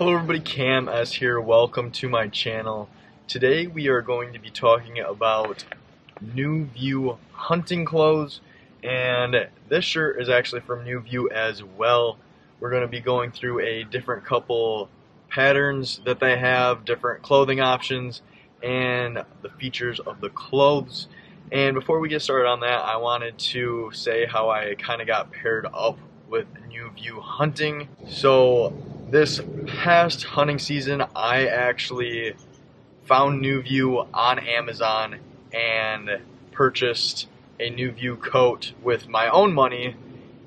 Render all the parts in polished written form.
Hello everybody, Cam S here. Welcome to my channel. Today we are going to be talking about New View hunting clothes, and this shirt is actually from New View as well. We're going to be going through a different couple patterns that they have, different clothing options, and the features of the clothes. And before we get started on that, I wanted to say how I kind of got paired up with New View hunting. So this past hunting season, I actually found New View on Amazon and purchased a New View coat with my own money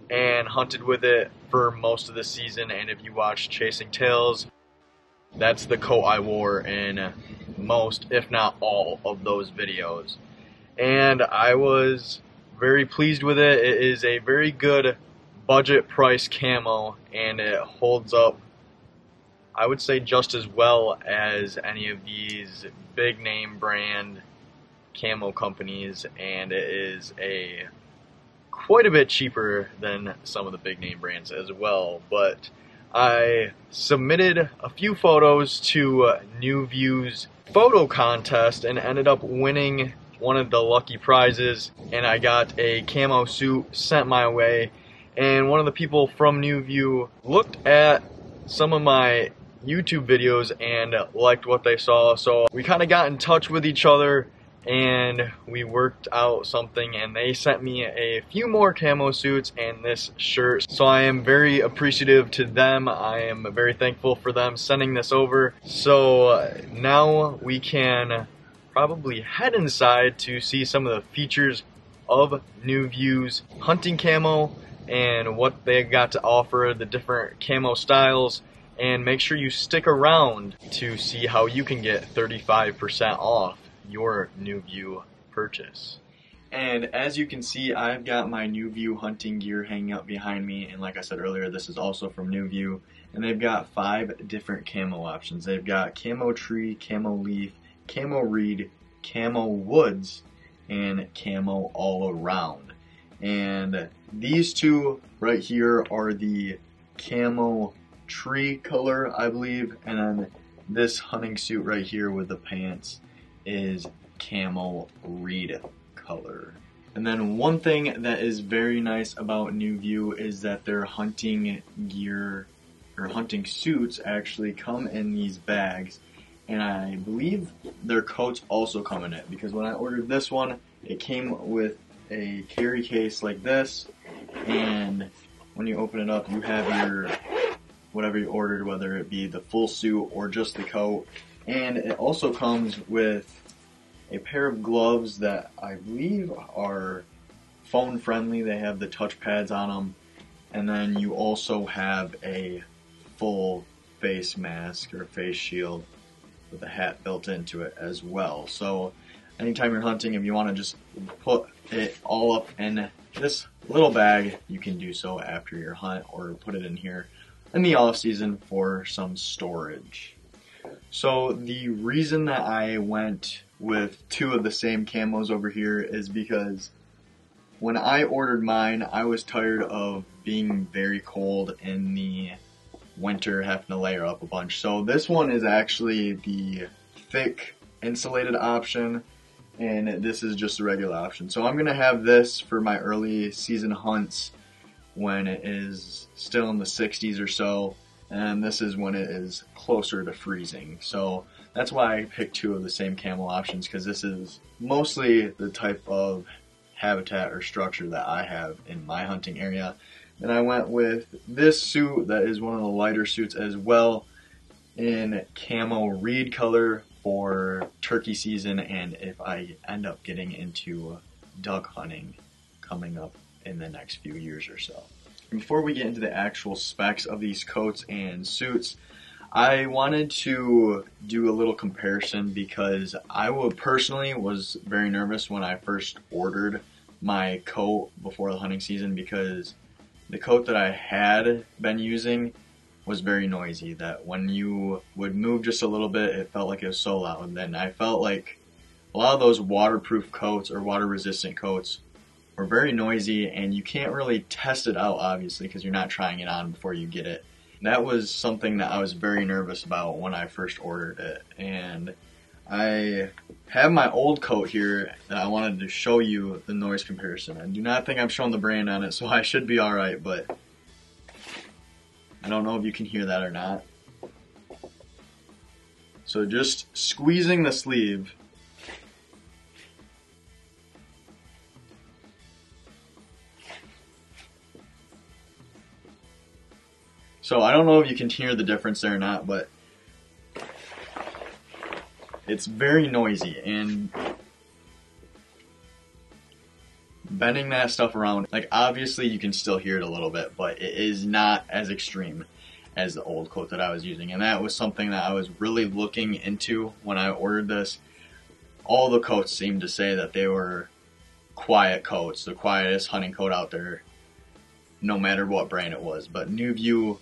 and hunted with it for most of the season. And if you watch Chasing Tails, that's the coat I wore in most, if not all, of those videos. And I was very pleased with it. It is a very good budget price camo, and it holds up, I would say, just as well as any of these big name brand camo companies, and it is quite a bit cheaper than some of the big name brands as well. But I submitted a few photos to New View's photo contest and ended up winning one of the lucky prizes, and I got a camo suit sent my way. And one of the people from New View looked at some of my YouTube videos and liked what they saw, so we kind of got in touch with each other and we worked out something, and they sent me a few more camo suits and this shirt. So I am very appreciative to them. I am very thankful for them sending this over. So now we can probably head inside to see some of the features of New View's hunting camo and what they got to offer, the different camo styles. And make sure you stick around to see how you can get 35% off your New View purchase. And as you can see, I've got my New View hunting gear hanging up behind me, and like I said earlier, this is also from New View, and they've got 5 different camo options. They've got camo tree, camo leaf, camo reed, camo woods, and camo all around. And these two right here are the camo tree color, I believe, and then this hunting suit right here with the pants is camo reed color. And then one thing that is very nice about New View is that their hunting gear or hunting suits actually come in these bags, and I believe their coats also come in it, because when I ordered this one, it came with a carry case like this, and when you open it up, you have your whatever you ordered, whether it be the full suit or just the coat. And it also comes with a pair of gloves that I believe are phone friendly. They have the touch pads on them, and then you also have a full face mask or face shield with a hat built into it as well. So anytime you're hunting, if you want to just put it all up in this little bag, you can do so after your hunt, or put it in here in the off season for some storage. So the reason that I went with 2 of the same camos over here is because when I ordered mine, I was tired of being very cold in the winter, having to layer up a bunch. So this one is actually the thick insulated option, and this is just a regular option. So I'm gonna have this for my early season hunts when it is still in the 60s or so, and this is when it is closer to freezing. So that's why I picked 2 of the same camo options, because this is mostly the type of habitat or structure that I have in my hunting area. And I went with this suit that is one of the lighter suits as well, in camo reed color for turkey season, and if I end up getting into duck hunting coming up in the next few years or so. Before we get into the actual specs of these coats and suits, I wanted to do a little comparison, because I personally was very nervous when I first ordered my coat before the hunting season, because the coat that I had been using was very noisy, that when you would move just a little bit, it felt like it was so loud. And then I felt like a lot of those waterproof coats or water resistant coats were very noisy, and you can't really test it out, obviously, because you're not trying it on before you get it. That was something that I was very nervous about when I first ordered it. And I have my old coat here that I wanted to show you the noise comparison. I do not think I'm showing the brand on it, so I should be alright, but I don't know if you can hear that or not. So just squeezing the sleeve, so I don't know if you can hear the difference there or not, but it's very noisy, and bending that stuff around, like obviously you can still hear it a little bit, but it is not as extreme as the old coat that I was using. And that was something that I was really looking into when I ordered this. All the coats seemed to say that they were quiet coats, the quietest hunting coat out there, no matter what brand it was. But New View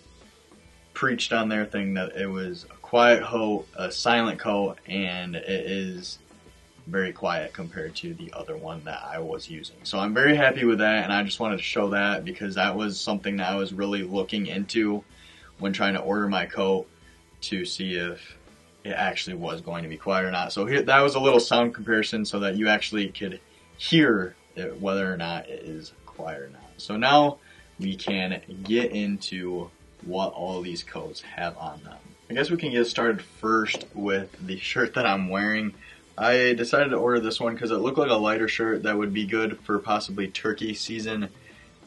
preached on their thing that it was a quiet coat, a silent coat, and it is very quiet compared to the other one that I was using. So I'm very happy with that, and I just wanted to show that because that was something that I was really looking into when trying to order my coat to see if it actually was going to be quiet or not. So here, that was a little sound comparison so that you actually could hear it, whether or not it is quiet or not. So now we can get into what all these coats have on them. I guess we can get started first with the shirt that I'm wearing. I decided to order this one because it looked like a lighter shirt that would be good for possibly turkey season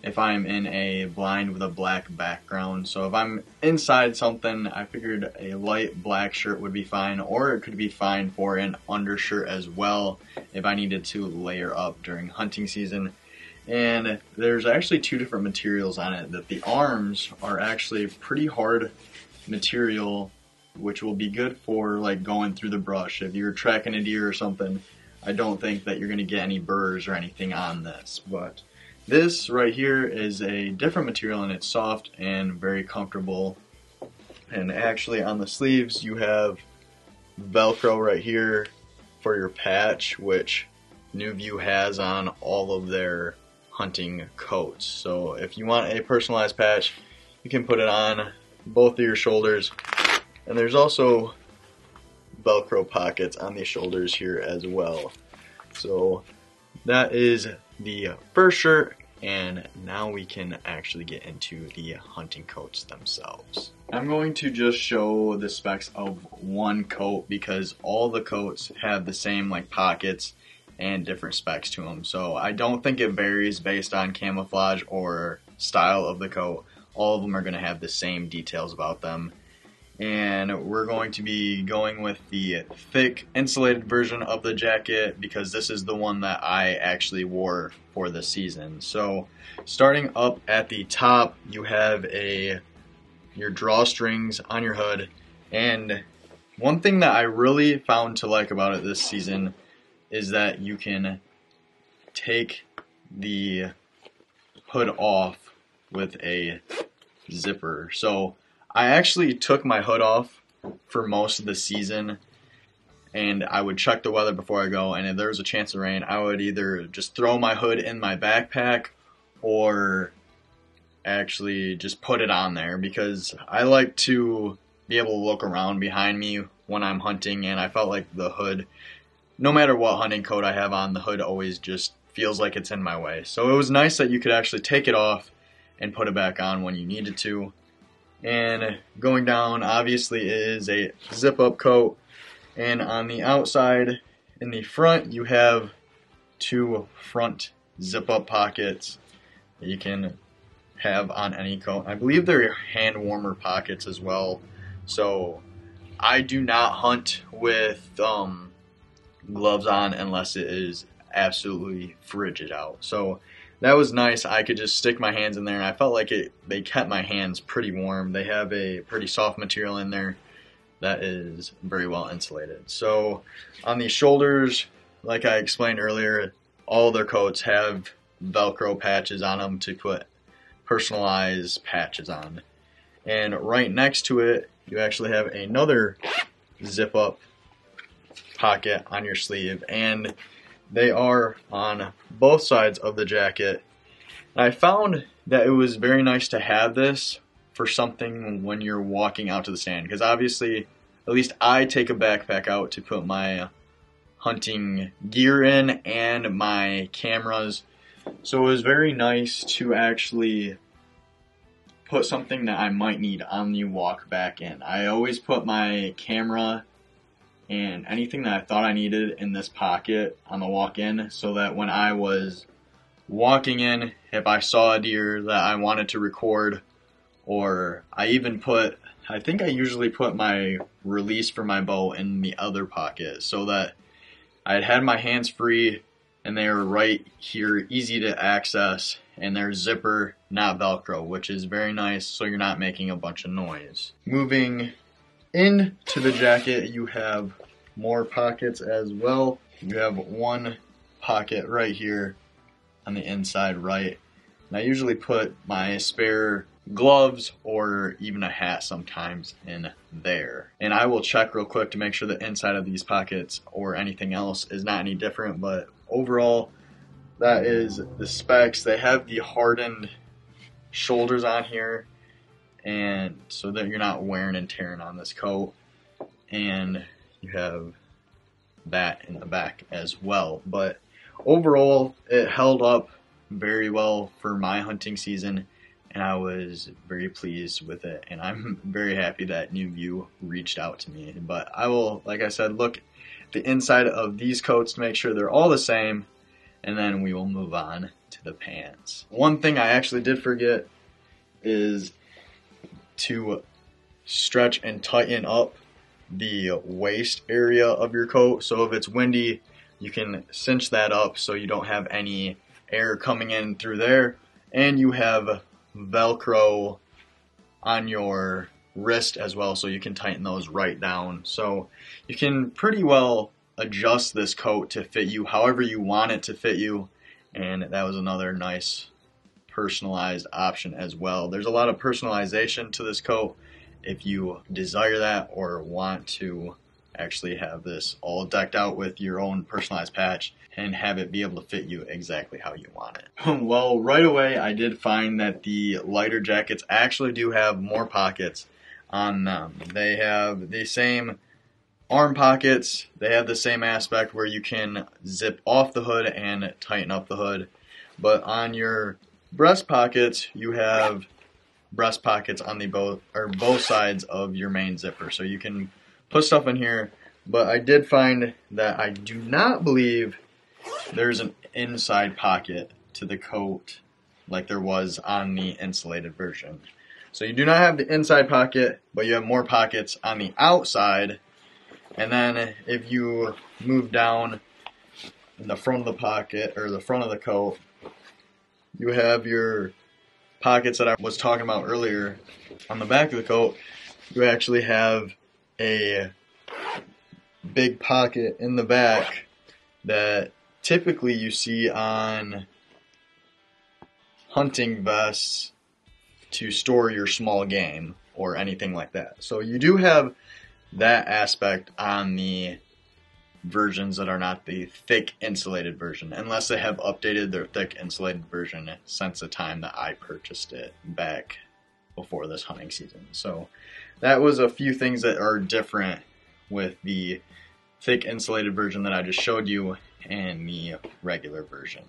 if I'm in a blind with a black background. So if I'm inside something, I figured a light black shirt would be fine, or it could be fine for an undershirt as well if I needed to layer up during hunting season. And there's actually two different materials on it. That the arms are actually pretty hard material, which will be good for like going through the brush. If you're tracking a deer or something, I don't think that you're going to get any burrs or anything on this. But this right here is a different material, and it's soft and very comfortable. And actually on the sleeves you have Velcro right here for your patch, which New View has on all of their hunting coats. So if you want a personalized patch, you can put it on both of your shoulders. And there's also Velcro pockets on the shoulders here as well. So that is the first shirt, and now we can actually get into the hunting coats themselves. I'm going to just show the specs of one coat because all the coats have the same like pockets and different specs to them. So I don't think it varies based on camouflage or style of the coat. All of them are going to have the same details about them. And we're going to be going with the thick insulated version of the jacket because this is the one that I actually wore for the season. So starting up at the top, you have your drawstrings on your hood. And one thing that I really found to like about it this season is that you can take the hood off with a zipper. So I actually took my hood off for most of the season, and I would check the weather before I go, and if there was a chance of rain, I would either just throw my hood in my backpack or actually just put it on there because I like to be able to look around behind me when I'm hunting, and I felt like the hood, no matter what hunting coat I have on, the hood always just feels like it's in my way. So it was nice that you could actually take it off and put it back on when you needed to. And going down, obviously, it is a zip-up coat. And on the outside, in the front, you have two front zip-up pockets that you can have on any coat. I believe they're hand warmer pockets as well. So I do not hunt with gloves on unless it is absolutely frigid out. So that was nice. I could just stick my hands in there, and I felt like they kept my hands pretty warm. They have a pretty soft material in there that is very well insulated. So on the shoulders, like I explained earlier, all their coats have Velcro patches on them to put personalized patches on. And right next to it, you actually have another zip-up pocket on your sleeve, and they are on both sides of the jacket. And I found that it was very nice to have this for something when you're walking out to the stand, because obviously, at least I take a backpack out to put my hunting gear in and my cameras. So it was very nice to actually put something that I might need on the walk back in. I always put my camera and anything that I thought I needed in this pocket on the walk in, so that when I was walking in, if I saw a deer that I wanted to record, or I think I usually put my release for my bow in the other pocket, so that I had my hands free and they were right here, easy to access, and they're zipper, not Velcro, which is very nice, so you're not making a bunch of noise. Moving into the jacket, you have more pockets as well. You have one pocket right here on the inside right, and I usually put my spare gloves or even a hat sometimes in there. And I will check real quick to make sure the inside of these pockets or anything else is not any different, but overall that is the specs. They have the hardened shoulders on here, and so that you're not wearing and tearing on this coat, and you have that in the back as well. But overall it held up very well for my hunting season, and I was very pleased with it, and I'm very happy that New View reached out to me. But I will, like I said, look at the inside of these coats to make sure they're all the same, and then we will move on to the pants. One thing I actually did forget is to stretch and tighten up the waist area of your coat. So if it's windy, you can cinch that up so you don't have any air coming in through there, and you have Velcro on your wrist as well, so you can tighten those right down. So you can pretty well adjust this coat to fit you however you want it to fit you, and that was another nice personalized option as well. There's a lot of personalization to this coat if you desire that, or want to actually have this all decked out with your own personalized patch and have it be able to fit you exactly how you want it. Well, right away I did find that the lighter jackets actually do have more pockets on them. They have the same arm pockets, they have the same aspect where you can zip off the hood and tighten up the hood, but on your breast pockets you have breast pockets on the both sides of your main zipper, so you can put stuff in here. But I did find that I do not believe there's an inside pocket to the coat like there was on the insulated version. So you do not have the inside pocket, but you have more pockets on the outside. And then if you move down in the front of the pocket, or the front of the coat, you have your pockets that I was talking about earlier. On the back of the coat, you actually have a big pocket in the back that typically you see on hunting vests to store your small game or anything like that. So you do have that aspect on the versions that are not the thick insulated version, unless they have updated their thick insulated version since the time that I purchased it back before this hunting season. So that was a few things that are different with the thick insulated version that I just showed you and the regular version.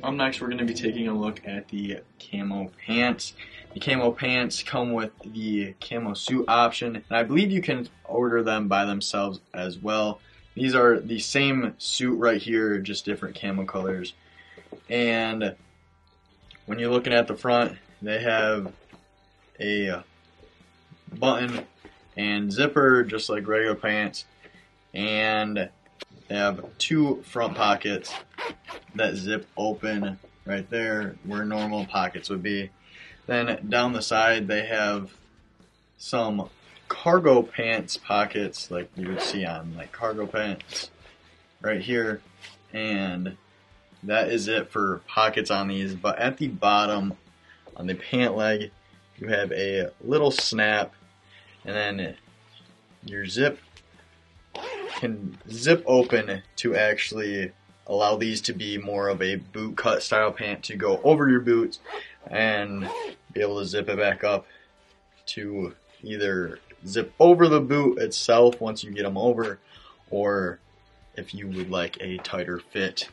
Up next, we're going to be taking a look at the camo pants. The camo pants come with the camo suit option, and I believe you can order them by themselves as well. These are the same suit right here, just different camo colors. And when you're looking at the front, they have a button and zipper just like regular pants, and they have two front pockets that zip open right there where normal pockets would be. Then down the side they have some cargo pants pockets like you would see on like cargo pants right here, and that is it for pockets on these. But at the bottom on the pant leg you have a little snap, and then your zip can zip open to actually allow these to be more of a boot cut style pant to go over your boots and be able to zip it back up to either zip over the boot itself once you get them over, or if you would like a tighter fit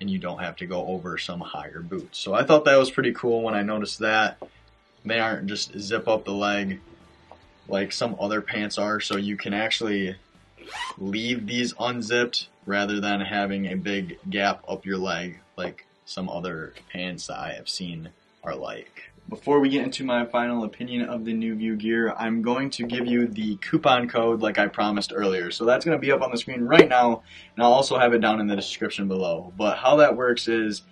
and you don't have to go over some higher boots. So I thought that was pretty cool when I noticed that. They aren't just zip up the leg like some other pants are, so you can actually leave these unzipped rather than having a big gap up your leg like some other pants that I have seen are like. Before we get into my final opinion of the New View gear, I'm going to give you the coupon code like I promised earlier. So that's going to be up on the screen right now, and I'll also have it down in the description below. But how that works is,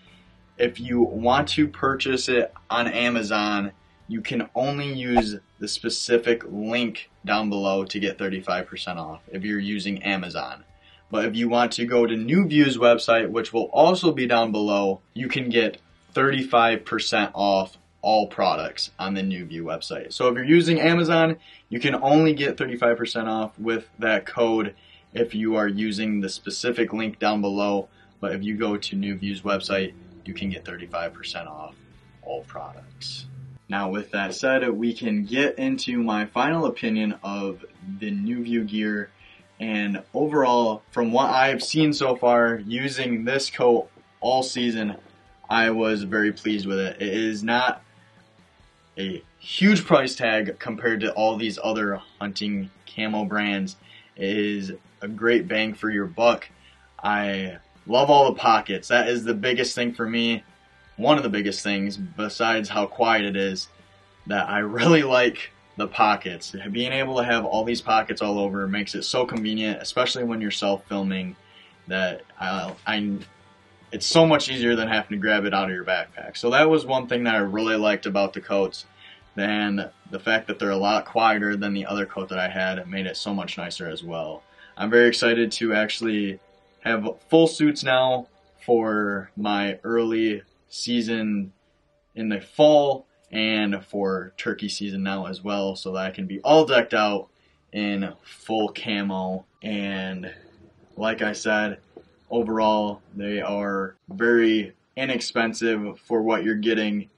if you want to purchase it on Amazon, you can only use the specific link down below to get 35% off if you're using Amazon. But if you want to go to New View's website, which will also be down below, you can get 35% off all products on the New View website. So if you're using Amazon, you can only get 35% off with that code if you are using the specific link down below. But if you go to New View's website, you can get 35% off all products. Now with that said, we can get into my final opinion of the New View gear. And overall, from what I've seen so far, using this coat all season, I was very pleased with it. It is not a huge price tag compared to all these other hunting camo brands. It is a great bang for your buck. I love all the pockets. That is the biggest thing for me. One of the biggest things, besides how quiet it is, that I really like the pockets. Being able to have all these pockets all over makes it so convenient, especially when you're self-filming, that it's so much easier than having to grab it out of your backpack. So that was one thing that I really liked about the coats. Then the fact that they're a lot quieter than the other coat that I had made it so much nicer as well. I'm very excited to actually have full suits now for my early season in the fall and for turkey season now as well, so that I can be all decked out in full camo. And like I said, overall they are very inexpensive for what you're getting,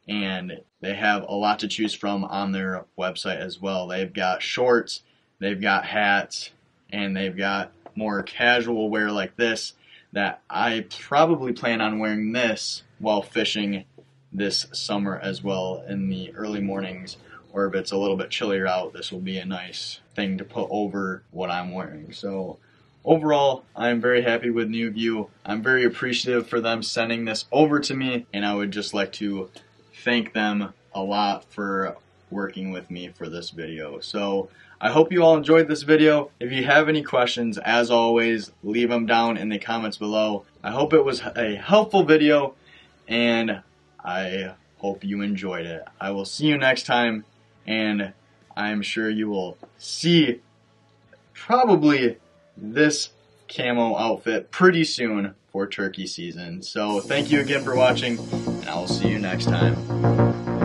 and they have a lot to choose from on their website as well. They've got shorts, they've got hats, and they've got more casual wear like this that I probably plan on wearing this while fishing this summer as well in the early mornings, or if it's a little bit chillier out, this will be a nice thing to put over what I'm wearing. So overall, I'm very happy with New View. I'm very appreciative for them sending this over to me, and I would just like to thank them a lot for working with me for this video. So I hope you all enjoyed this video. If you have any questions, as always, leave them down in the comments below. I hope it was a helpful video, and I hope you enjoyed it. I will see you next time, and I'm sure you will see probably this camo outfit pretty soon for turkey season. So thank you again for watching, and I will see you next time.